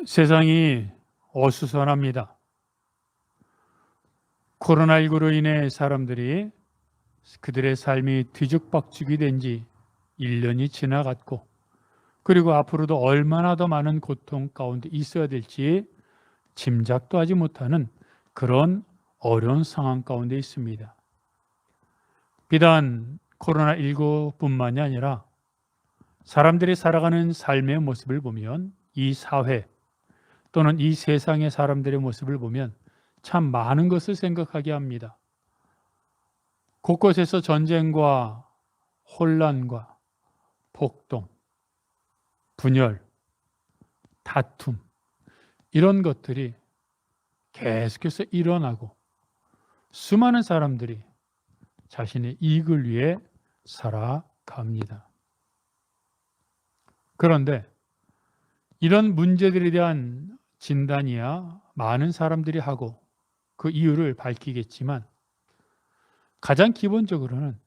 세상이 어수선합니다. 코로나19로 인해 사람들이 그들의 삶이 뒤죽박죽이 된 지 1년이 지나갔고, 그리고 앞으로도 얼마나 더 많은 고통 가운데 있어야 될지 짐작도 하지 못하는 그런 어려운 상황 가운데 있습니다. 비단 코로나19뿐만이 아니라 사람들이 살아가는 삶의 모습을 보면, 이 사회 또는 이 세상의 사람들의 모습을 보면 참 많은 것을 생각하게 합니다. 곳곳에서 전쟁과 혼란과 폭동, 분열, 다툼, 이런 것들이 계속해서 일어나고 수많은 사람들이 자신의 이익을 위해 살아갑니다. 그런데 이런 문제들에 대한 진단이야 많은 사람들이 하고 그 이유를 밝히겠지만, 가장 기본적으로는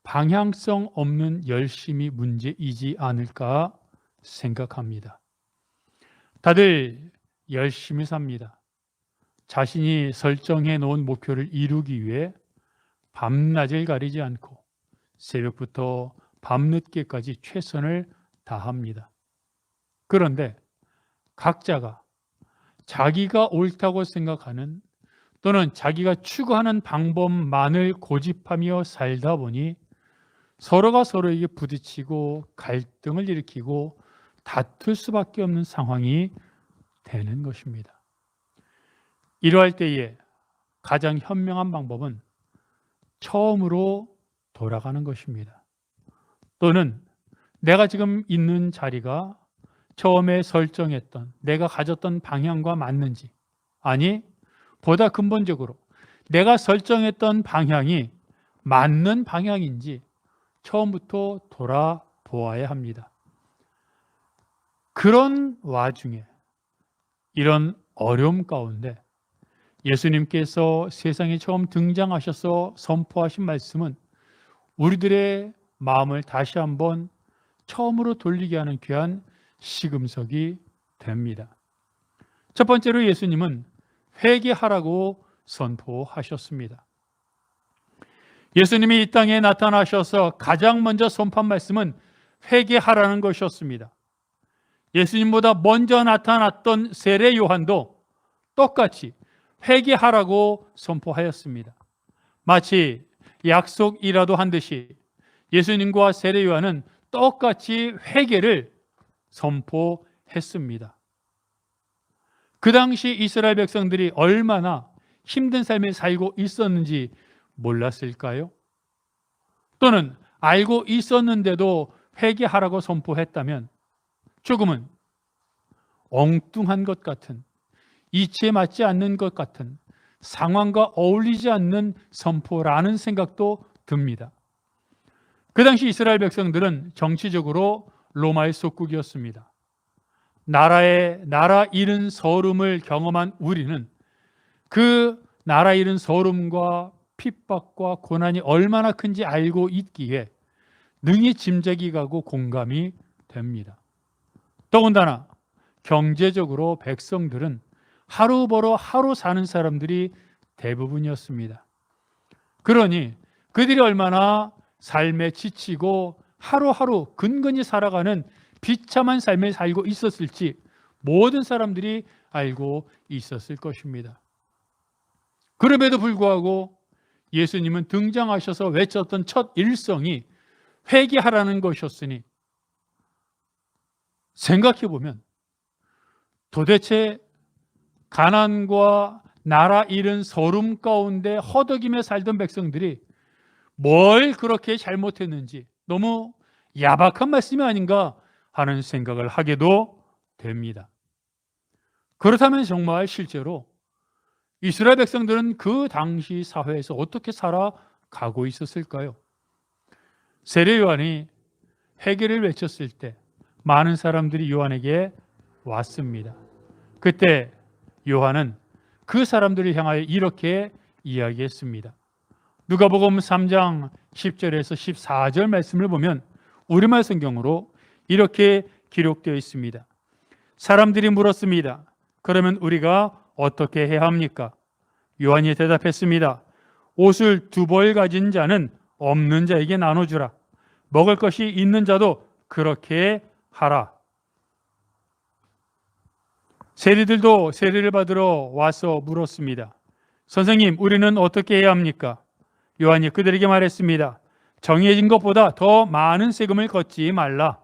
방향성 없는 열심이 문제이지 않을까 생각합니다. 다들 열심히 삽니다. 자신이 설정해 놓은 목표를 이루기 위해 밤낮을 가리지 않고 새벽부터 밤늦게까지 최선을 다합니다. 그런데 각자가 자기가 옳다고 생각하는 또는 자기가 추구하는 방법만을 고집하며 살다 보니 서로가 서로에게 부딪히고 갈등을 일으키고 다툴 수밖에 없는 상황이 되는 것입니다. 이러할 때에 가장 현명한 방법은 처음으로 돌아가는 것입니다. 또는 내가 지금 있는 자리가 처음에 설정했던 내가 가졌던 방향과 맞는지, 아니 보다 근본적으로 내가 설정했던 방향이 맞는 방향인지 처음부터 돌아보아야 합니다. 그런 와중에, 이런 어려움 가운데 예수님께서 세상에 처음 등장하셔서 선포하신 말씀은 우리들의 마음을 다시 한번 처음으로 돌리게 하는 귀한 시금석이 됩니다. 첫 번째로 예수님은 회개하라고 선포하셨습니다. 예수님이 이 땅에 나타나셔서 가장 먼저 선포한 말씀은 회개하라는 것이었습니다. 예수님보다 먼저 나타났던 세례 요한도 똑같이 회개하라고 선포하였습니다. 마치 약속이라도 한 듯이 예수님과 세례 요한은 똑같이 회개를 선포했습니다. 그 당시 이스라엘 백성들이 얼마나 힘든 삶을 살고 있었는지 몰랐을까요? 또는 알고 있었는데도 회개하라고 선포했다면 조금은 엉뚱한 것 같은, 이치에 맞지 않는 것 같은, 상황과 어울리지 않는 선포라는 생각도 듭니다. 그 당시 이스라엘 백성들은 정치적으로 로마의 속국이었습니다. 나라 잃은 서름을 경험한 우리는 그 나라 잃은 서름과 핍박과 고난이 얼마나 큰지 알고 있기에 능히 짐작이 가고 공감이 됩니다. 더군다나 경제적으로 백성들은 하루 벌어 하루 사는 사람들이 대부분이었습니다. 그러니 그들이 얼마나 삶에 지치고 하루하루 근근히 살아가는 비참한 삶을 살고 있었을지 모든 사람들이 알고 있었을 것입니다. 그럼에도 불구하고 예수님은 등장하셔서 외쳤던 첫 일성이 회개하라는 것이었으니, 생각해보면 도대체 가난과 나라 잃은 서름 가운데 허덕이며 살던 백성들이 뭘 그렇게 잘못했는지 너무 야박한 말씀이 아닌가 하는 생각을 하게도 됩니다. 그렇다면 정말 실제로 이스라엘 백성들은 그 당시 사회에서 어떻게 살아가고 있었을까요? 세례 요한이 회개를 외쳤을 때 많은 사람들이 요한에게 왔습니다. 그때 요한은 그 사람들을 향하여 이렇게 이야기했습니다. 누가복음 3장 10절에서 14절 말씀을 보면 우리말 성경으로 이렇게 기록되어 있습니다. 사람들이 물었습니다. 그러면 우리가 어떻게 해야 합니까? 요한이 대답했습니다. 옷을 2벌 가진 자는 없는 자에게 나눠주라. 먹을 것이 있는 자도 그렇게 하라. 세리들도 세리를 받으러 와서 물었습니다. 선생님, 우리는 어떻게 해야 합니까? 요한이 그들에게 말했습니다. 정해진 것보다 더 많은 세금을 걷지 말라.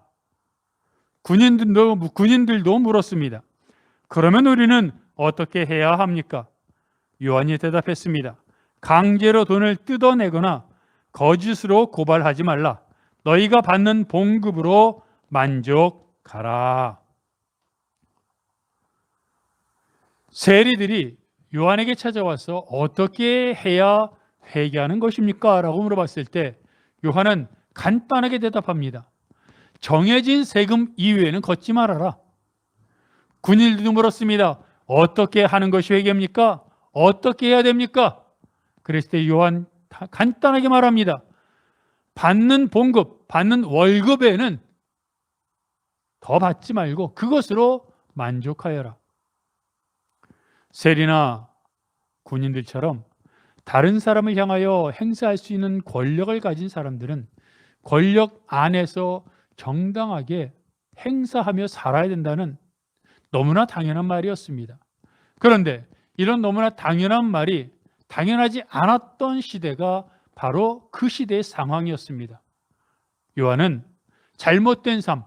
군인들도 물었습니다. 그러면 우리는 어떻게 해야 합니까? 요한이 대답했습니다. 강제로 돈을 뜯어내거나 거짓으로 고발하지 말라. 너희가 받는 봉급으로 만족하라. 세리들이 요한에게 찾아와서 어떻게 해야 회개하는 것입니까? 라고 물어봤을 때 요한은 간단하게 대답합니다. 정해진 세금 이외에는 걷지 말아라. 군인들도 물었습니다. 어떻게 하는 것이 회개입니까? 어떻게 해야 됩니까? 그랬을 때 요한 간단하게 말합니다. 받는 봉급, 받는 월급에는 더 받지 말고 그것으로 만족하여라. 세리나 군인들처럼 다른 사람을 향하여 행사할 수 있는 권력을 가진 사람들은 권력 안에서 정당하게 행사하며 살아야 된다는 너무나 당연한 말이었습니다. 그런데 이런 너무나 당연한 말이 당연하지 않았던 시대가 바로 그 시대의 상황이었습니다. 요한은 잘못된 삶,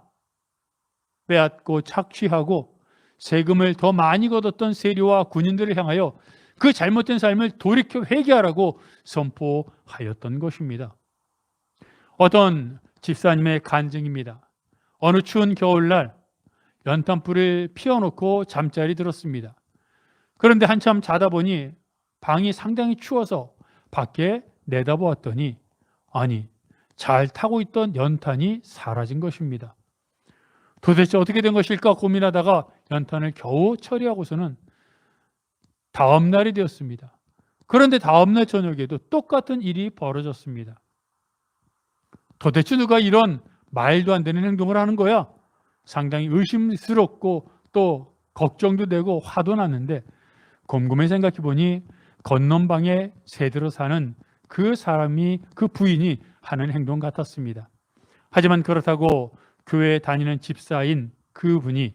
빼앗고 착취하고 세금을 더 많이 걷었던 세리와 군인들을 향하여 그 잘못된 삶을 돌이켜 회개하라고 선포하였던 것입니다. 어떤 집사님의 간증입니다. 어느 추운 겨울날 연탄불을 피워놓고 잠자리 들었습니다. 그런데 한참 자다 보니 방이 상당히 추워서 밖에 내다보았더니 아니, 잘 타고 있던 연탄이 사라진 것입니다. 도대체 어떻게 된 것일까 고민하다가 연탄을 겨우 처리하고서는 다음 날이 되었습니다. 그런데 다음 날 저녁에도 똑같은 일이 벌어졌습니다. 도대체 누가 이런 말도 안 되는 행동을 하는 거야? 상당히 의심스럽고 또 걱정도 되고 화도 났는데 곰곰이 생각해 보니 건넌방에 새들어 사는 그 사람이, 그 부인이 하는 행동 같았습니다. 하지만 그렇다고 교회에 다니는 집사인 그분이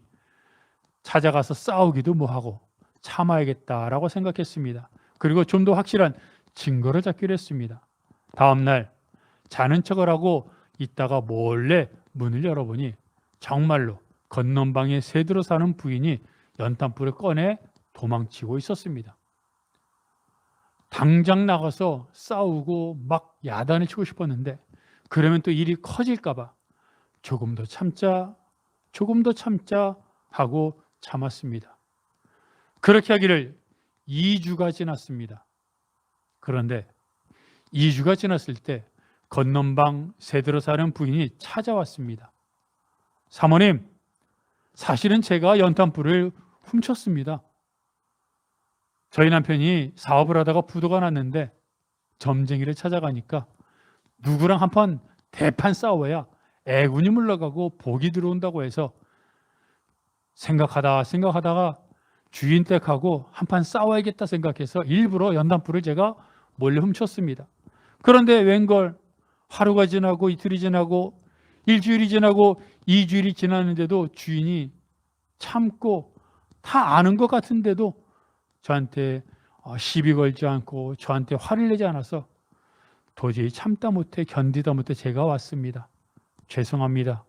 찾아가서 싸우기도 뭐하고 참아야겠다라고 생각했습니다. 그리고 좀 더 확실한 증거를 잡기로 했습니다. 다음 날 자는 척을 하고 있다가 몰래 문을 열어보니 정말로 건넌방에 새들어 사는 부인이 연탄불을 꺼내 도망치고 있었습니다. 당장 나가서 싸우고 막 야단을 치고 싶었는데 그러면 또 일이 커질까 봐 조금 더 참자 하고 참았습니다. 그렇게 하기를 2주가 지났습니다. 그런데 2주가 지났을 때 건넌방 새들어 사는 부인이 찾아왔습니다. 사모님, 사실은 제가 연탄불을 훔쳤습니다. 저희 남편이 사업을 하다가 부도가 났는데 점쟁이를 찾아가니까 누구랑 한판 대판 싸워야 애군이 물러가고 복이 들어온다고 해서 생각하다가 주인 댁하고 한판 싸워야겠다 생각해서 일부러 연탄불을 제가 몰래 훔쳤습니다. 그런데 웬걸 하루가 지나고 이틀이 지나고 일주일이 지나고 2주일이 지났는데도 주인이 참고 다 아는 것 같은데도 저한테 시비 걸지 않고 저한테 화를 내지 않아서 도저히 참다 못해 견디다 못해 제가 왔습니다. 죄송합니다.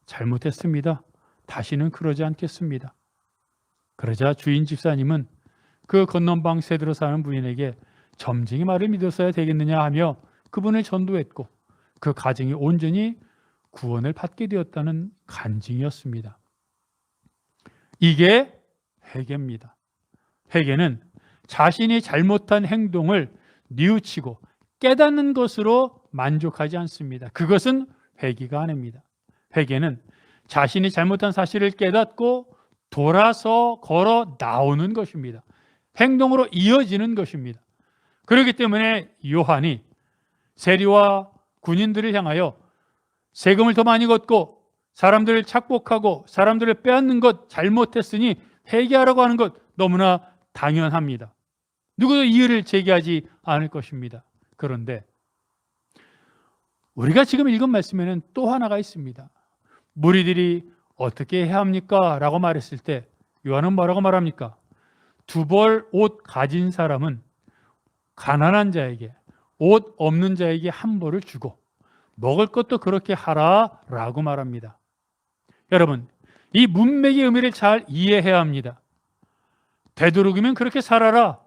잘못했습니다. 다시는 그러지 않겠습니다. 그러자 주인 집사님은 그 건넌방 새들어 사는 부인에게 점쟁이 말을 믿었어야 되겠느냐 하며 그분을 전도했고 그 가정이 온전히 구원을 받게 되었다는 간증이었습니다. 이게 회개입니다. 회개는 자신이 잘못한 행동을 뉘우치고 깨닫는 것으로 만족하지 않습니다. 그것은 회개가 아닙니다. 회개는 자신이 잘못한 사실을 깨닫고 돌아서 걸어 나오는 것입니다. 행동으로 이어지는 것입니다. 그렇기 때문에 요한이 세리와 군인들을 향하여 세금을 더 많이 걷고 사람들을 착복하고 사람들을 빼앗는 것 잘못했으니 회개하라고 하는 것 너무나 당연합니다. 누구도 이의를 제기하지 않을 것입니다. 그런데 우리가 지금 읽은 말씀에는 또 하나가 있습니다. 무리들이 어떻게 해야 합니까? 라고 말했을 때 요한은 뭐라고 말합니까? 두 벌 옷 가진 사람은 가난한 자에게, 옷 없는 자에게 한 벌을 주고 먹을 것도 그렇게 하라라고 말합니다. 여러분, 이 문맥의 의미를 잘 이해해야 합니다. 되도록이면 그렇게 살아라,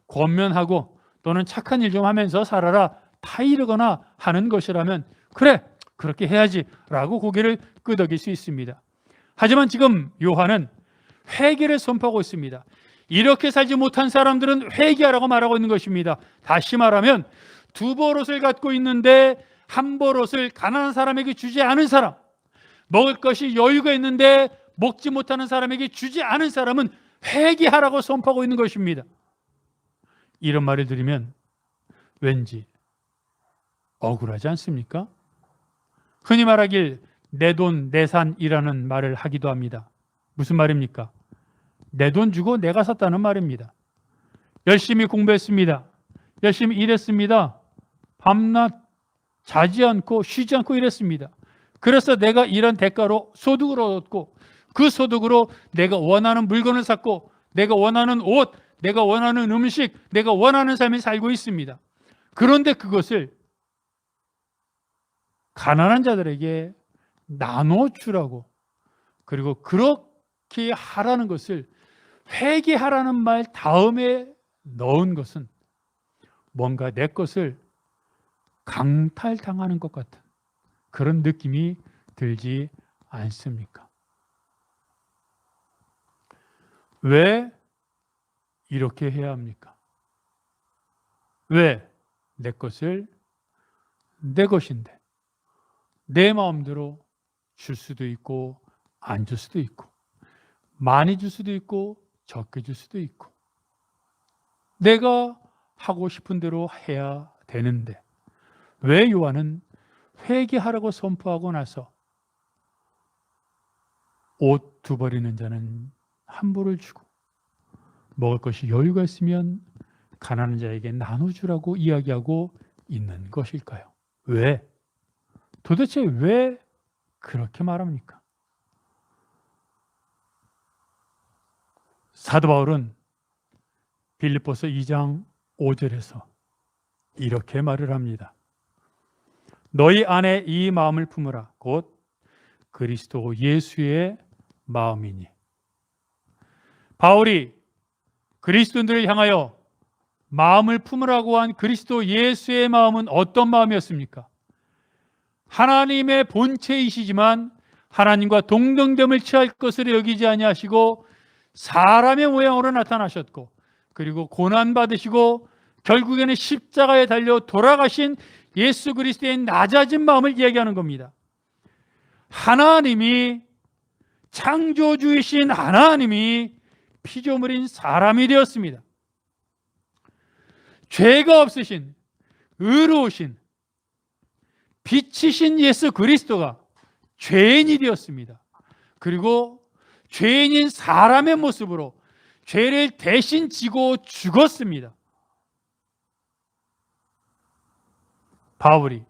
권면하고 또는 착한 일 좀 하면서 살아라, 타이르거나 하는 것이라면 그래, 그렇게 해야지 라고 고개를 끄덕일 수 있습니다. 하지만 지금 요한은 회개를 선포하고 있습니다. 이렇게 살지 못한 사람들은 회개하라고 말하고 있는 것입니다. 다시 말하면 두 벌옷을 갖고 있는데 한 벌옷을 가난한 사람에게 주지 않은 사람, 먹을 것이 여유가 있는데 먹지 못하는 사람에게 주지 않은 사람은 회개하라고 선포하고 있는 것입니다. 이런 말을 들으면 왠지 억울하지 않습니까? 흔히 말하길 내 돈 내산이라는 말을 하기도 합니다. 무슨 말입니까? 내 돈 주고 내가 샀다는 말입니다. 열심히 공부했습니다. 열심히 일했습니다. 밤낮 자지 않고 쉬지 않고 일했습니다. 그래서 내가 이런 대가로 소득을 얻었고 그 소득으로 내가 원하는 물건을 샀고 내가 원하는 옷, 내가 원하는 음식, 내가 원하는 삶을 살고 있습니다. 그런데 그것을 가난한 자들에게 나눠주라고, 그리고 그렇게 하라는 것을 회개하라는 말 다음에 넣은 것은 뭔가 내 것을 강탈당하는 것 같은 그런 느낌이 들지 않습니까? 왜 이렇게 해야 합니까? 왜 내 것을 내 것인데 내 마음대로 줄 수도 있고 안 줄 수도 있고 많이 줄 수도 있고 적게 줄 수도 있고 내가 하고 싶은 대로 해야 되는데 왜 요한은 회개하라고 선포하고 나서 옷 두 벌 있는 자는 한 벌을 주고 먹을 것이 여유가 있으면 가난한 자에게 나눠주라고 이야기하고 있는 것일까요? 왜? 도대체 왜 그렇게 말합니까? 사도 바울은 빌립보서 2장 5절에서 이렇게 말을 합니다. 너희 안에 이 마음을 품으라. 곧 그리스도 예수의 마음이니. 바울이 그리스도인들을 향하여 마음을 품으라고 한 그리스도 예수의 마음은 어떤 마음이었습니까? 하나님의 본체이시지만 하나님과 동등됨을 취할 것을 여기지 아니하시고 사람의 모양으로 나타나셨고 그리고 고난받으시고 결국에는 십자가에 달려 돌아가신 예수 그리스도의 낮아진 마음을 이야기하는 겁니다. 하나님이, 창조주이신 하나님이 피조물인 사람이 되었습니다. 죄가 없으신 의로우신 빛이신 예수 그리스도가 죄인이 되었습니다. 그리고 죄인인 사람의 모습으로 죄를 대신 지고 죽었습니다. 바울이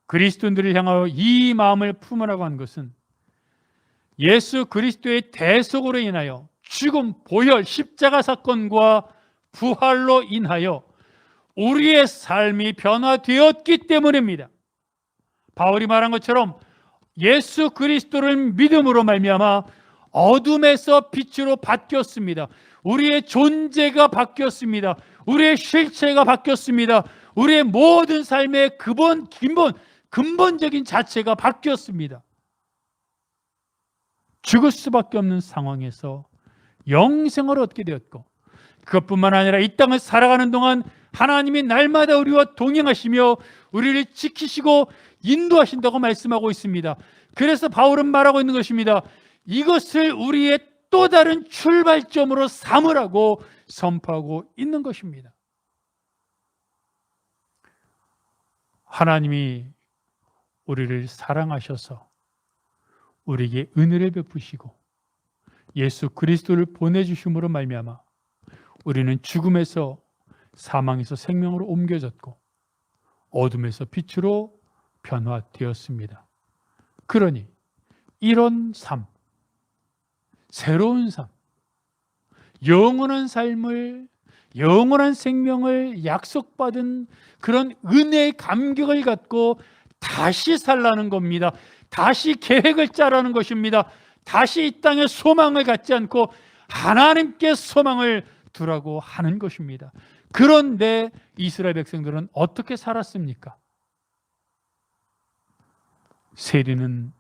그리스도인들을 향하여 이 마음을 품으라고 한 것은 예수 그리스도의 대속으로 인하여 죽음, 보혈, 십자가 사건과 부활로 인하여 우리의 삶이 변화되었기 때문입니다. 바울이 말한 것처럼 예수 그리스도를 믿음으로 말미암아 어둠에서 빛으로 바뀌었습니다. 우리의 존재가 바뀌었습니다. 우리의 실체가 바뀌었습니다. 우리의 모든 삶의 근본적인 자체가 바뀌었습니다. 죽을 수밖에 없는 상황에서 영생을 얻게 되었고 그것뿐만 아니라 이 땅을 살아가는 동안 하나님이 날마다 우리와 동행하시며 우리를 지키시고 인도하신다고 말씀하고 있습니다. 그래서 바울은 말하고 있는 것입니다. 이것을 우리의 또 다른 출발점으로 삼으라고 선포하고 있는 것입니다. 하나님이 우리를 사랑하셔서 우리에게 은혜를 베푸시고 예수 그리스도를 보내주심으로 말미암아 우리는 죽음에서 사망에서 생명으로 옮겨졌고 어둠에서 빛으로 변화되었습니다. 그러니 이런 삶, 새로운 삶, 영원한 삶을, 영원한 생명을 약속받은 그런 은혜의 감격을 갖고 다시 살라는 겁니다. 다시 계획을 짜라는 것입니다. 다시 이 땅에 소망을 갖지 않고 하나님께 소망을 두라고 하는 것입니다. 그런데 이스라엘 백성들은 어떻게 살았습니까? 세리는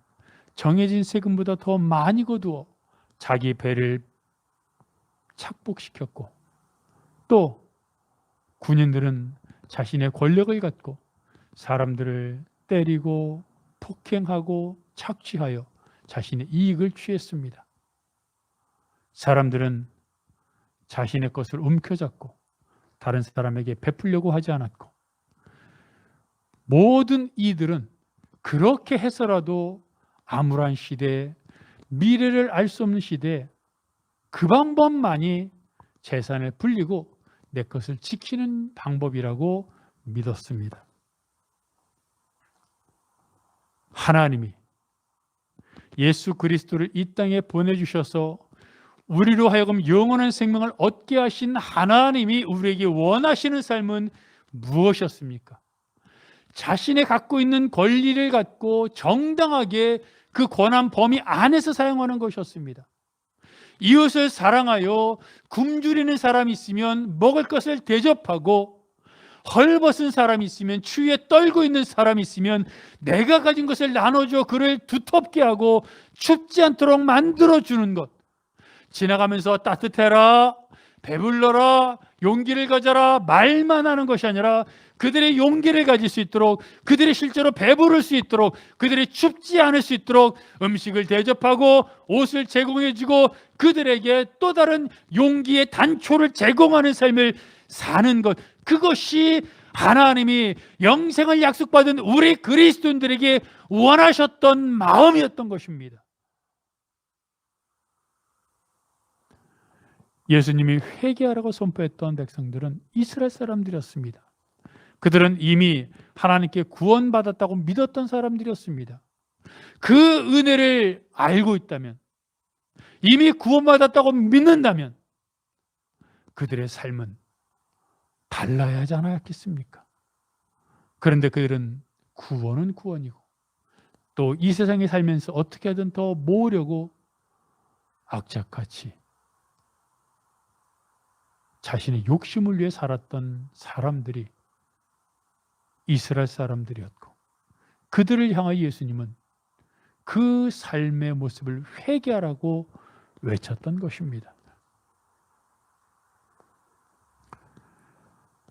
정해진 세금보다 더 많이 거두어 자기 배를 착복시켰고, 또 군인들은 자신의 권력을 갖고 사람들을 때리고 폭행하고 착취하여 자신의 이익을 취했습니다. 사람들은 자신의 것을 움켜잡고 다른 사람에게 베풀려고 하지 않았고, 모든 이들은 그렇게 해서라도 암울한 시대에, 미래를 알 수 없는 시대에 그 방법만이 재산을 불리고 내 것을 지키는 방법이라고 믿었습니다. 하나님이 예수 그리스도를 이 땅에 보내주셔서 우리로 하여금 영원한 생명을 얻게 하신 하나님이 우리에게 원하시는 삶은 무엇이었습니까? 자신의 갖고 있는 권리를 갖고 정당하게 그 권한 범위 안에서 사용하는 것이었습니다. 이웃을 사랑하여 굶주리는 사람이 있으면 먹을 것을 대접하고, 헐벗은 사람이 있으면, 추위에 떨고 있는 사람이 있으면 내가 가진 것을 나눠줘 그를 두텁게 하고 춥지 않도록 만들어주는 것. 지나가면서 따뜻해라, 배불러라, 용기를 가져라 말만 하는 것이 아니라 그들의 용기를 가질 수 있도록, 그들이 실제로 배부를 수 있도록, 그들이 춥지 않을 수 있도록 음식을 대접하고 옷을 제공해주고 그들에게 또 다른 용기의 단초를 제공하는 삶을 사는 것, 그것이 하나님이 영생을 약속받은 우리 그리스도인들에게 원하셨던 마음이었던 것입니다. 예수님이 회개하라고 선포했던 백성들은 이스라엘 사람들이었습니다. 그들은 이미 하나님께 구원받았다고 믿었던 사람들이었습니다. 그 은혜를 알고 있다면, 이미 구원받았다고 믿는다면 그들의 삶은 달라야 하지 않았겠습니까? 그런데 그들은 구원은 구원이고 또 이 세상에 살면서 어떻게든 더 모으려고 악착같이 자신의 욕심을 위해 살았던 사람들이 이스라엘 사람들이었고, 그들을 향하여 예수님은 그 삶의 모습을 회개하라고 외쳤던 것입니다.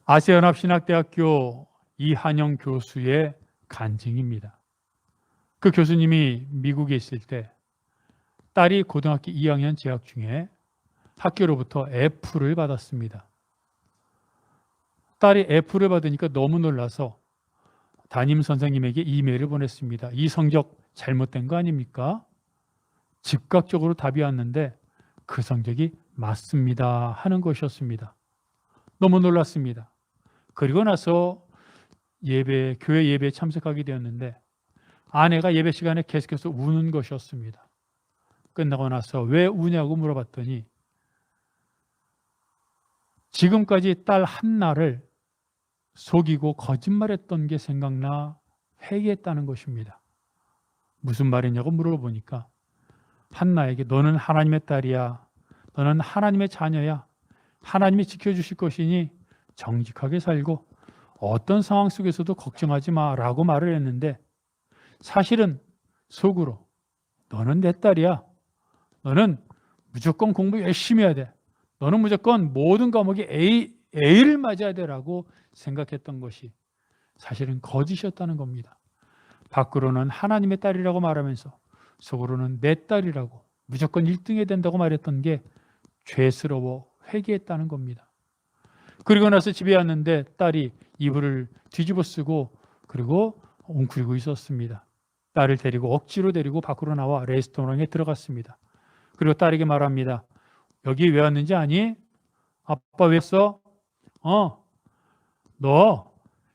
아시아연합신학대학교 이한영 교수의 간증입니다. 그 교수님이 미국에 있을 때 딸이 고등학교 2학년 재학 중에 학교로부터 F를 받았습니다. 딸이 F를 받으니까 너무 놀라서 담임 선생님에게 이메일을 보냈습니다. 이 성적 잘못된 거 아닙니까? 즉각적으로 답이 왔는데 그 성적이 맞습니다 하는 것이었습니다. 너무 놀랐습니다. 그리고 나서 교회 예배에 참석하게 되었는데 아내가 예배 시간에 계속해서 우는 것이었습니다. 끝나고 나서 왜 우냐고 물어봤더니 지금까지 딸 한나를 속이고 거짓말했던 게 생각나 회개했다는 것입니다. 무슨 말이냐고 물어보니까 한나에게 너는 하나님의 딸이야, 너는 하나님의 자녀야, 하나님이 지켜주실 것이니 정직하게 살고 어떤 상황 속에서도 걱정하지 마라고 말을 했는데, 사실은 속으로 너는 내 딸이야, 너는 무조건 공부 열심히 해야 돼, 너는 무조건 모든 과목에 A를 맞아야 되라고 생각했던 것이 사실은 거짓이었다는 겁니다. 밖으로는 하나님의 딸이라고 말하면서 속으로는 내 딸이라고 무조건 1등해야 된다고 말했던 게 죄스러워 회개했다는 겁니다. 그리고 나서 집에 왔는데 딸이 이불을 뒤집어 쓰고 그리고 웅크리고 있었습니다. 딸을 데리고 억지로 데리고 밖으로 나와 레스토랑에 들어갔습니다. 그리고 딸에게 말합니다. 여기 왜 왔는지 아니? 아빠 왜 왔어? 너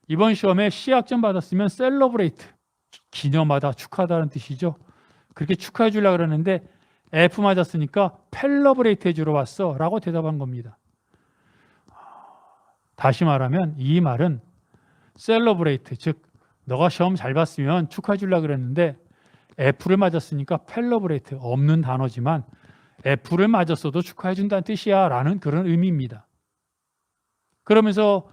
이번 시험에 C학점 받았으면 셀러브레이트, 기념하다, 축하하다는 뜻이죠. 그렇게 축하해 주려고 그러는데 F 맞았으니까 펠러브레이트 해주러 왔어 라고 대답한 겁니다. 다시 말하면 이 말은 셀러브레이트, 즉 너가 시험 잘 봤으면 축하해 주려고 그랬는데 F를 맞았으니까 펠러브레이트, 없는 단어지만 F를 맞았어도 축하해 준다는 뜻이야 라는 그런 의미입니다. 그러면서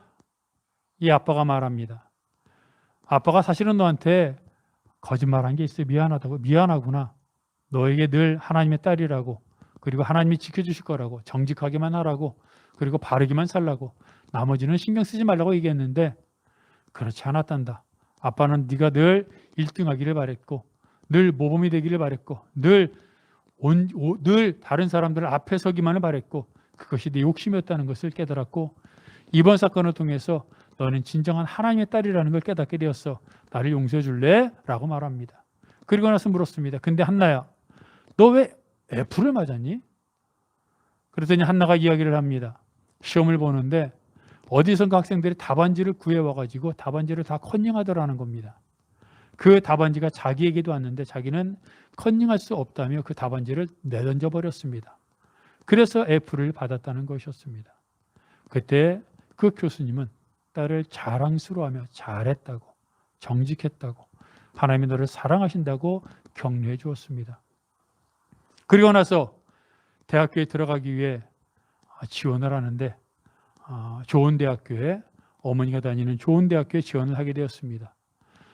이 아빠가 말합니다. 아빠가 사실은 너한테 거짓말한 게 있어. 미안하다고. 미안하구나. 너에게 늘 하나님의 딸이라고, 그리고 하나님이 지켜주실 거라고, 정직하게만 하라고, 그리고 바르게만 살라고, 나머지는 신경 쓰지 말라고 얘기했는데 그렇지 않았단다. 아빠는 네가 늘 1등하기를 바랬고, 늘 모범이 되기를 바랬고, 늘 다른 사람들 앞에 서기만을 바랬고, 그것이 네 욕심이었다는 것을 깨달았고, 이번 사건을 통해서 너는 진정한 하나님의 딸이라는 걸 깨닫게 되었어. 나를 용서해 줄래? 라고 말합니다. 그리고 나서 물었습니다. 근데 한나야, 너 왜 F를 맞았니? 그랬더니 한나가 이야기를 합니다. 시험을 보는데 어디선가 학생들이 답안지를 구해와가지고 답안지를 다 컨닝하더라는 겁니다. 그 답안지가 자기에게도 왔는데 자기는 컨닝할 수 없다며 그 답안지를 내던져 버렸습니다. 그래서 F를 받았다는 것이었습니다. 그때 그 교수님은 딸을 자랑스러워하며 잘했다고, 정직했다고, 하나님이 너를 사랑하신다고 격려해 주었습니다. 그리고 나서 대학교에 들어가기 위해 지원을 하는데 좋은 대학교에, 어머니가 다니는 좋은 대학교에 지원을 하게 되었습니다.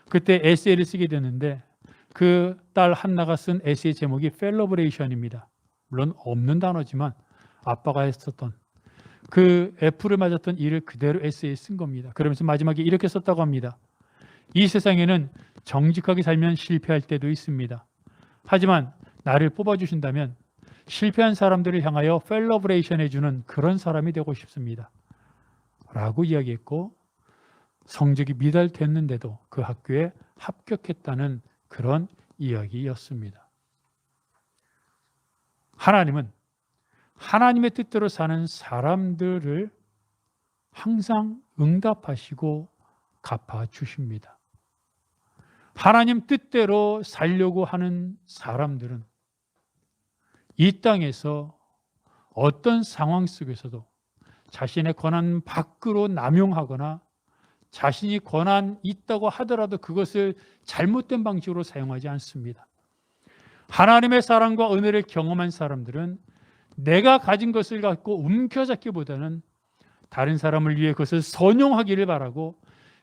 그때 에세이를 쓰게 됐는데 그 딸 한나가 쓴 에세이 제목이 펠러브레이션입니다. 물론 없는 단어지만 아빠가 했었던 그 F를 맞았던 일을 그대로 에세이에 쓴 겁니다. 그러면서 마지막에 이렇게 썼다고 합니다. 이 세상에는 정직하게 살면 실패할 때도 있습니다. 하지만 나를 뽑아주신다면 실패한 사람들을 향하여 펠러브레이션 해주는 그런 사람이 되고 싶습니다. 라고 이야기했고, 성적이 미달됐는데도 그 학교에 합격했다는 그런 이야기였습니다. 하나님은 하나님의 뜻대로 사는 사람들을 항상 응답하시고 갚아주십니다. 하나님 뜻대로 살려고 하는 사람들은 이 땅에서 어떤 상황 속에서도 자신의 권한 밖으로 남용하거나 자신이 권한 있다고 하더라도 그것을 잘못된 방식으로 사용하지 않습니다. 하나님의 사랑과 은혜를 경험한 사람들은 내가 가진 것을 갖고 움켜잡기보다는 다른 사람을 위해 그것을 선용하기를 바라고,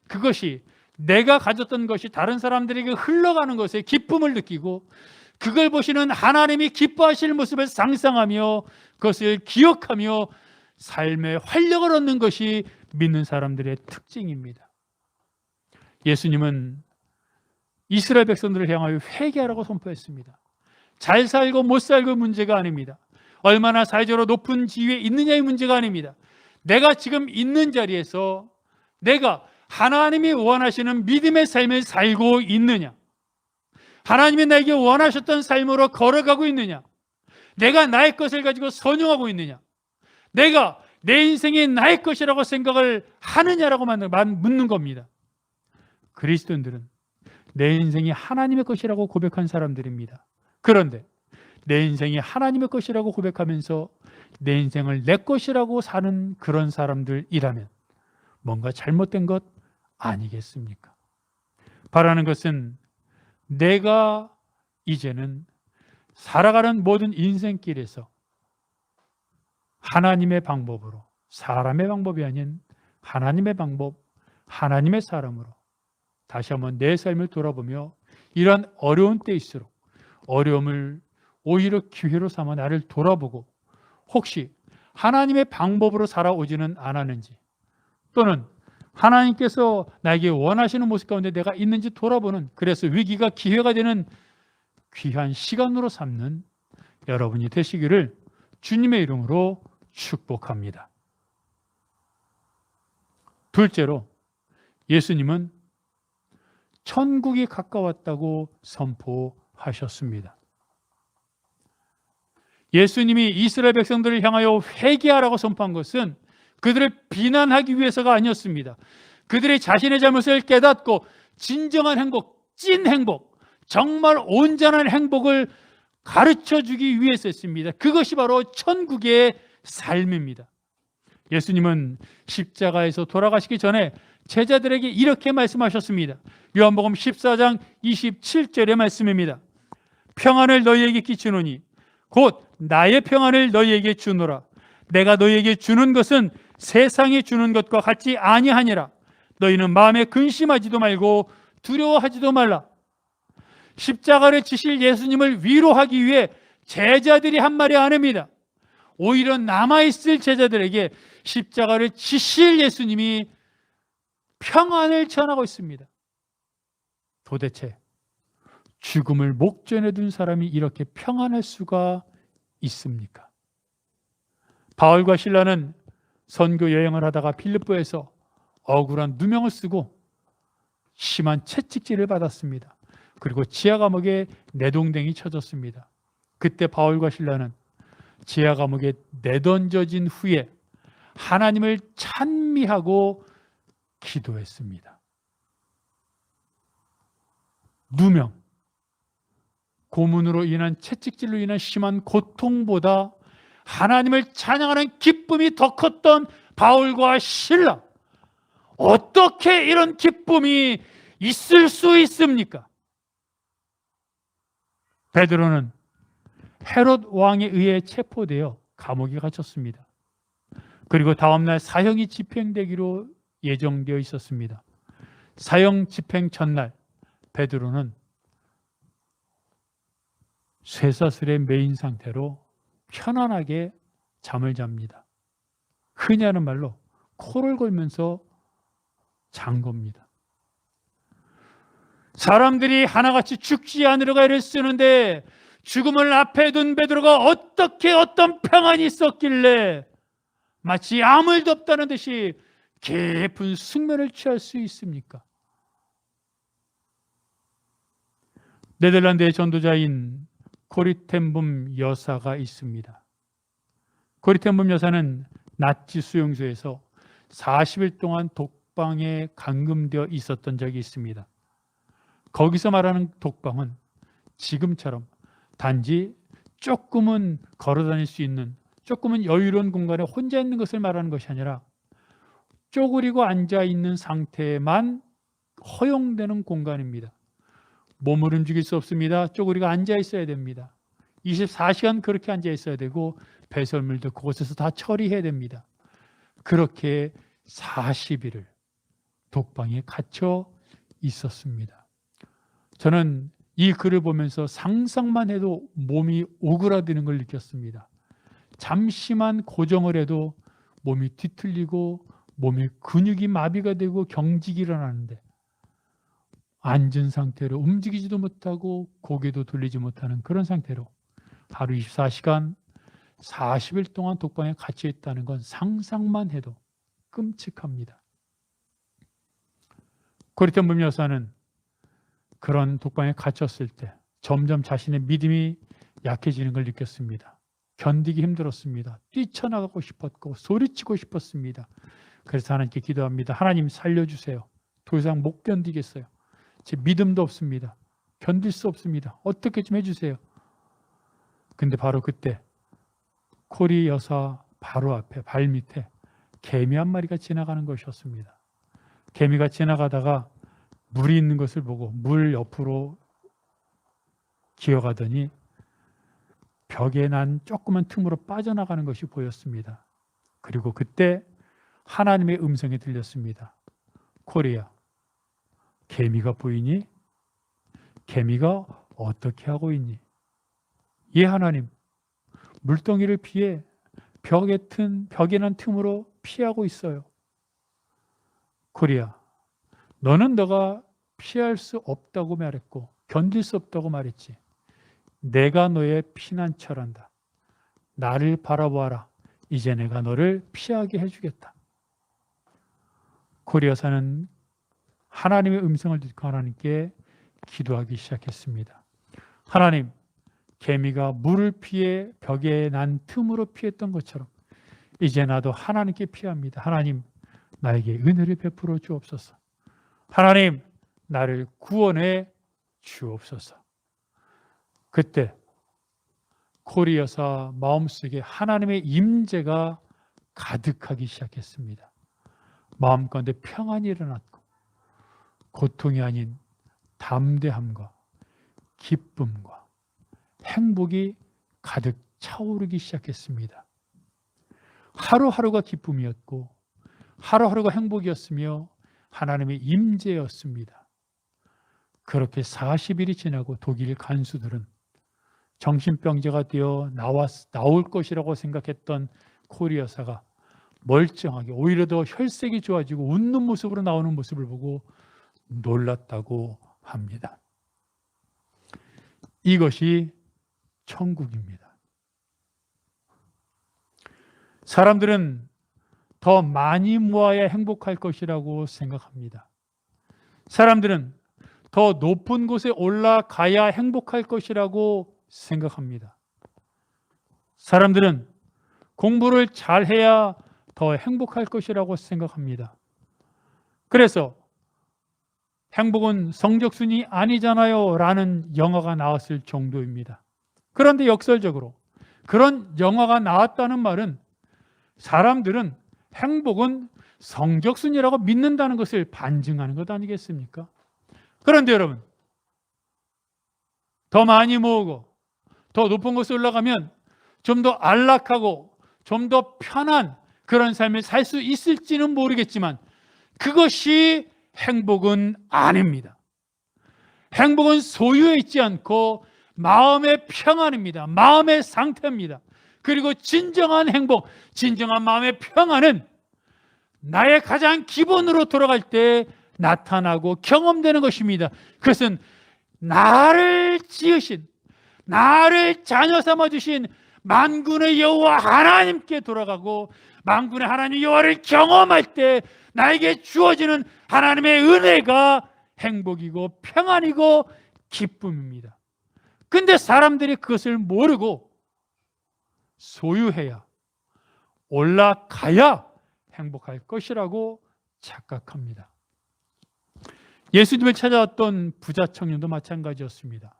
그것이 내가 가졌던 것이 다른 사람들에게 흘러가는 것에 기쁨을 느끼고, 그걸 보시는 하나님이 기뻐하실 모습을 상상하며 그것을 기억하며 삶의 활력을 얻는 것이 믿는 사람들의 특징입니다. 예수님은 이스라엘 백성들을 향하여 회개하라고 선포했습니다. 잘 살고 못 살고 문제가 아닙니다. 얼마나 사회적으로 높은 지위에 있느냐의 문제가 아닙니다. 내가 지금 있는 자리에서 내가 하나님이 원하시는 믿음의 삶을 살고 있느냐, 하나님이 나에게 원하셨던 삶으로 걸어가고 있느냐, 내가 나의 것을 가지고 선용하고 있느냐, 내가 내 인생이 나의 것이라고 생각을 하느냐라고 묻는 겁니다. 그리스도인들은 내 인생이 하나님의 것이라고 고백한 사람들입니다. 그런데 내 인생이 하나님의 것이라고 고백하면서 내 인생을 내 것이라고 사는 그런 사람들이라면 뭔가 잘못된 것 아니겠습니까? 바라는 것은 내가 이제는 살아가는 모든 인생길에서 하나님의 방법으로, 사람의 방법이 아닌 하나님의 방법, 하나님의 사람으로 다시 한번 내 삶을 돌아보며 이런 어려운 때일수록 어려움을 오히려 기회로 삼아 나를 돌아보고 혹시 하나님의 방법으로 살아오지는 않았는지, 또는 하나님께서 나에게 원하시는 모습 가운데 내가 있는지 돌아보는, 그래서 위기가 기회가 되는 귀한 시간으로 삼는 여러분이 되시기를 주님의 이름으로 축복합니다. 둘째로, 예수님은 천국이 가까웠다고 선포하셨습니다. 예수님이 이스라엘 백성들을 향하여 회개하라고 선포한 것은 그들을 비난하기 위해서가 아니었습니다. 그들이 자신의 잘못을 깨닫고 진정한 행복, 찐 행복, 정말 온전한 행복을 가르쳐 주기 위해서였습니다. 그것이 바로 천국의 삶입니다. 예수님은 십자가에서 돌아가시기 전에 제자들에게 이렇게 말씀하셨습니다. 요한복음 14장 27절의 말씀입니다. 평안을 너희에게 끼치노니 곧 나의 평안을 너희에게 주노라. 내가 너희에게 주는 것은 세상이 주는 것과 같지 아니하니라. 너희는 마음에 근심하지도 말고 두려워하지도 말라. 십자가를 지실 예수님을 위로하기 위해 제자들이 한 말이 아닙니다. 오히려 남아있을 제자들에게 십자가를 지실 예수님이 평안을 전하고 있습니다. 도대체 죽음을 목전에 둔 사람이 이렇게 평안할 수가 있습니까? 바울과 실라는 선교 여행을 하다가 필리포에서 억울한 누명을 쓰고 심한 채찍질을 받았습니다. 그리고 지하 감옥에 내동댕이 쳐졌습니다. 그때 바울과 실라는 지하 감옥에 내던져진 후에 하나님을 찬미하고 기도했습니다. 누명, 고문으로 인한 채찍질로 인한 심한 고통보다 하나님을 찬양하는 기쁨이 더 컸던 바울과 실라. 어떻게 이런 기쁨이 있을 수 있습니까? 베드로는 헤롯 왕에 의해 체포되어 감옥에 갇혔습니다. 그리고 다음날 사형이 집행되기로 예정되어 있었습니다. 사형 집행 전날 베드로는 쇠사슬에 매인 상태로 편안하게 잠을 잡니다. 흔히 하는 말로 코를 골면서 잔 겁니다. 사람들이 하나같이 죽지 않으려고 애를 쓰는데 죽음을 앞에 둔 베드로가 어떻게 어떤 평안이 있었길래 마치 아무 일도 없다는 듯이 깊은 숙면을 취할 수 있습니까? 네덜란드의 전도자인 코리텐붐 여사가 있습니다. 코리텐붐 여사는 나치 수용소에서 40일 동안 독방에 감금되어 있었던 적이 있습니다. 거기서 말하는 독방은 지금처럼 단지 조금은 걸어 다닐 수 있는, 조금은 여유로운 공간에 혼자 있는 것을 말하는 것이 아니라 쪼그리고 앉아 있는 상태만 허용되는 공간입니다. 몸을 움직일 수 없습니다. 쪼그리고 앉아 있어야 됩니다. 24시간 그렇게 앉아 있어야 되고 배설물도 그곳에서 다 처리해야 됩니다. 그렇게 40일을 독방에 갇혀 있었습니다. 저는 이 글을 보면서 상상만 해도 몸이 오그라드는 걸 느꼈습니다. 잠시만 고정을 해도 몸이 뒤틀리고 몸의 근육이 마비가 되고 경직이 일어나는데 앉은 상태로 움직이지도 못하고 고개도 돌리지 못하는 그런 상태로 하루 24시간 40일 동안 독방에 갇혀 있다는 건 상상만 해도 끔찍합니다. 코리텐붐 여사는 그런 독방에 갇혔을 때 점점 자신의 믿음이 약해지는 걸 느꼈습니다. 견디기 힘들었습니다. 뛰쳐나가고 싶었고 소리치고 싶었습니다. 그래서 하나님께 기도합니다. 하나님 살려주세요. 더 이상 못 견디겠어요. 제 믿음도 없습니다. 견딜 수 없습니다. 어떻게 좀 해주세요. 근데 바로 그때 코리 여사 바로 앞에 발 밑에 개미 한 마리가 지나가는 것이었습니다. 개미가 지나가다가 물이 있는 것을 보고 물 옆으로 기어가더니 벽에 난 조그만 틈으로 빠져나가는 것이 보였습니다. 그리고 그때 하나님의 음성이 들렸습니다. 코리야, 개미가 보이니? 개미가 어떻게 하고 있니? 예, 하나님. 물덩이를 피해 벽에 난 틈으로 피하고 있어요. 코리야, 너는 너가 피할 수 없다고 말했고 견딜 수 없다고 말했지. 내가 너의 피난처란다. 나를 바라보아라. 이제 내가 너를 피하게 해주겠다. 코리 여사는 하나님의 음성을 듣고 하나님께 기도하기 시작했습니다. 하나님, 개미가 물을 피해 벽에 난 틈으로 피했던 것처럼 이제 나도 하나님께 피합니다. 하나님, 나에게 은혜를 베풀어 주옵소서. 하나님, 나를 구원해 주옵소서. 그때 코리 여사 마음속에 하나님의 임재가 가득하기 시작했습니다. 마음 가운데 평안이 일어났고 고통이 아닌 담대함과 기쁨과 행복이 가득 차오르기 시작했습니다. 하루하루가 기쁨이었고 하루하루가 행복이었으며 하나님의 임재였습니다. 그렇게 40일이 지나고 독일 간수들은 정신병자가 되어 나올 것이라고 생각했던 코리 여사가 멀쩡하게 오히려 더 혈색이 좋아지고 웃는 모습으로 나오는 모습을 보고 놀랐다고 합니다. 이것이 천국입니다. 사람들은 더 많이 모아야 행복할 것이라고 생각합니다. 사람들은 더 높은 곳에 올라가야 행복할 것이라고 생각합니다. 사람들은 공부를 잘해야 더 행복할 것이라고 생각합니다. 그래서 행복은 성적순이 아니잖아요 라는 영화가 나왔을 정도입니다. 그런데 역설적으로 그런 영화가 나왔다는 말은 사람들은 행복은 성적순이라고 믿는다는 것을 반증하는 것 아니겠습니까? 그런데 여러분, 더 많이 모으고 더 높은 곳에 올라가면 좀 더 안락하고 좀 더 편한 그런 삶을 살 수 있을지는 모르겠지만 그것이 행복은 아닙니다. 행복은 소유에 있지 않고 마음의 평안입니다. 마음의 상태입니다. 그리고 진정한 행복, 진정한 마음의 평안은 나의 가장 기본으로 돌아갈 때 나타나고 경험되는 것입니다. 그것은 나를 지으신, 나를 자녀 삼아주신 만군의 여호와 하나님께 돌아가고 만군의 하나님 여호와를 경험할 때 나에게 주어지는 하나님의 은혜가 행복이고 평안이고 기쁨입니다. 근데 사람들이 그것을 모르고 소유해야, 올라가야 행복할 것이라고 착각합니다. 예수님을 찾아왔던 부자 청년도 마찬가지였습니다.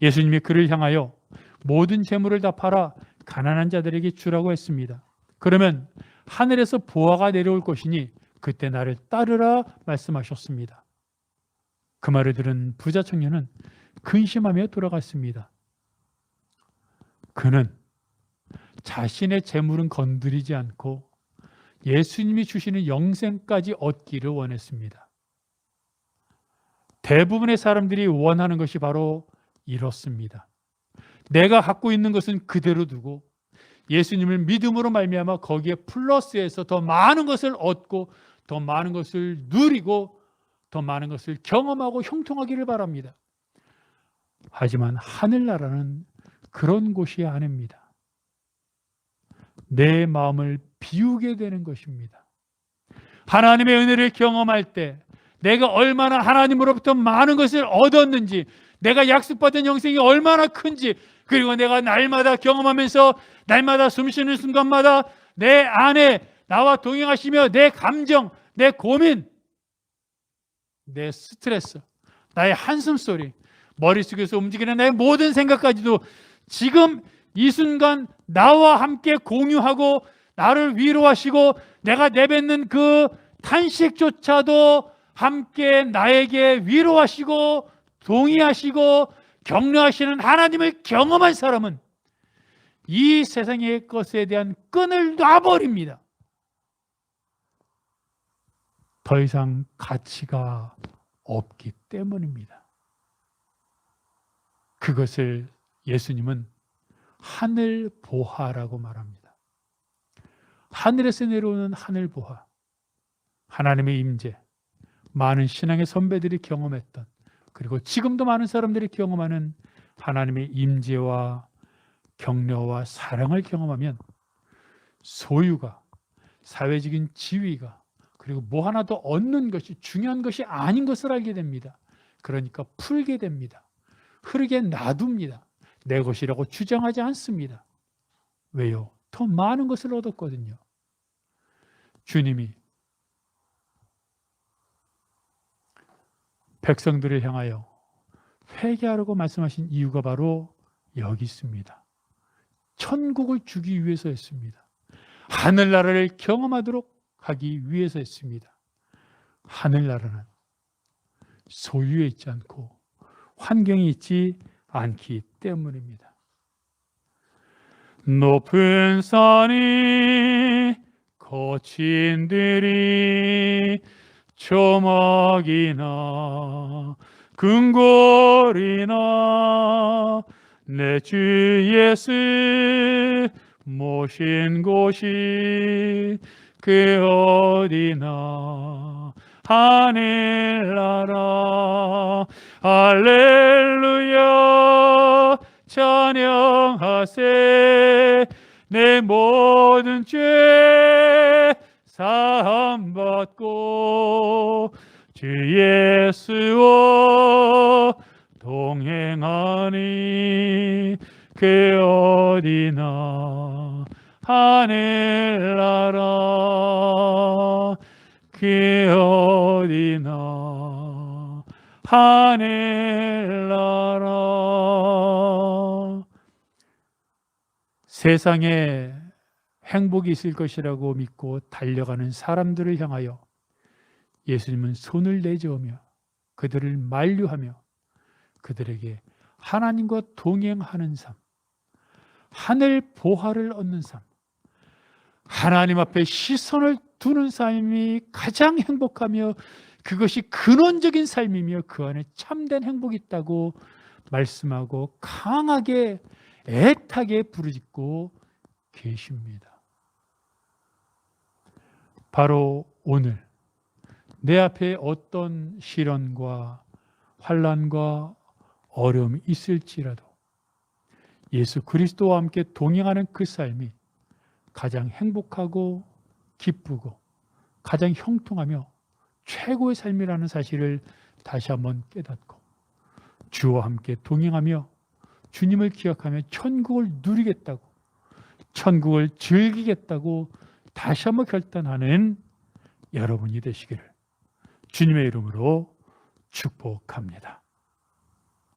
예수님이 그를 향하여 모든 재물을 다 팔아 가난한 자들에게 주라고 했습니다. 그러면 하늘에서 보화가 내려올 것이니 그때 나를 따르라 말씀하셨습니다. 그 말을 들은 부자 청년은 근심하며 돌아갔습니다. 그는 자신의 재물은 건드리지 않고 예수님이 주시는 영생까지 얻기를 원했습니다. 대부분의 사람들이 원하는 것이 바로 이렇습니다. 내가 갖고 있는 것은 그대로 두고 예수님을 믿음으로 말미암아 거기에 플러스해서 더 많은 것을 얻고 더 많은 것을 누리고 더 많은 것을 경험하고 형통하기를 바랍니다. 하지만 하늘나라는 그런 곳이 아닙니다. 내 마음을 비우게 되는 것입니다. 하나님의 은혜를 경험할 때 내가 얼마나 하나님으로부터 많은 것을 얻었는지, 내가 약속받은 영생이 얼마나 큰지, 그리고 내가 날마다 경험하면서 날마다 숨쉬는 순간마다 내 안에 나와 동행하시며 내 감정, 내 고민, 내 스트레스, 나의 한숨소리, 머릿속에서 움직이는 나의 모든 생각까지도 지금 이 순간 나와 함께 공유하고 나를 위로하시고 내가 내뱉는 그 탄식조차도 함께 나에게 위로하시고 동의하시고 격려하시는 하나님을 경험한 사람은 이 세상의 것에 대한 끈을 놔버립니다. 더 이상 가치가 없기 때문입니다. 그것을 예수님은 하늘 보화라고 말합니다. 하늘에서 내려오는 하늘 보화, 하나님의 임재, 많은 신앙의 선배들이 경험했던, 그리고 지금도 많은 사람들이 경험하는 하나님의 임재와 격려와 사랑을 경험하면 소유가, 사회적인 지위가, 그리고 뭐 하나 더 얻는 것이 중요한 것이 아닌 것을 알게 됩니다. 그러니까 풀게 됩니다. 흐르게 놔둡니다. 내 것이라고 주장하지 않습니다. 왜요? 더 많은 것을 얻었거든요. 주님이 백성들을 향하여 회개하라고 말씀하신 이유가 바로 여기 있습니다. 천국을 주기 위해서였습니다. 하늘나라를 경험하도록 하기 위해서였습니다. 하늘나라는 소유에 있지 않고 환경이 있지 않기 때문입니다. 높은 산이 거친 들이 조막이나 궁궐이나 내 주 예수 모신 곳이 그 어디나 하늘나라 할렐루야 찬양하세 내 모든 죄 사함받고 주 예수와 동행하니 그 어디나 하늘나라 그 어디나 하늘나라. 세상에 행복이 있을 것이라고 믿고 달려가는 사람들을 향하여 예수님은 손을 내저으며 그들을 만류하며 그들에게 하나님과 동행하는 삶, 하늘 보화를 얻는 삶, 하나님 앞에 시선을 두는 삶이 가장 행복하며 그것이 근원적인 삶이며 그 안에 참된 행복이 있다고 말씀하고 강하게 애타게 부르짖고 계십니다. 바로 오늘 내 앞에 어떤 시련과 환난과 어려움이 있을지라도 예수 그리스도와 함께 동행하는 그 삶이 가장 행복하고 기쁘고 가장 형통하며 최고의 삶이라는 사실을 다시 한번 깨닫고 주와 함께 동행하며 주님을 기억하며 천국을 누리겠다고 천국을 즐기겠다고 다시 한번 결단하는 여러분이 되시기를 주님의 이름으로 축복합니다.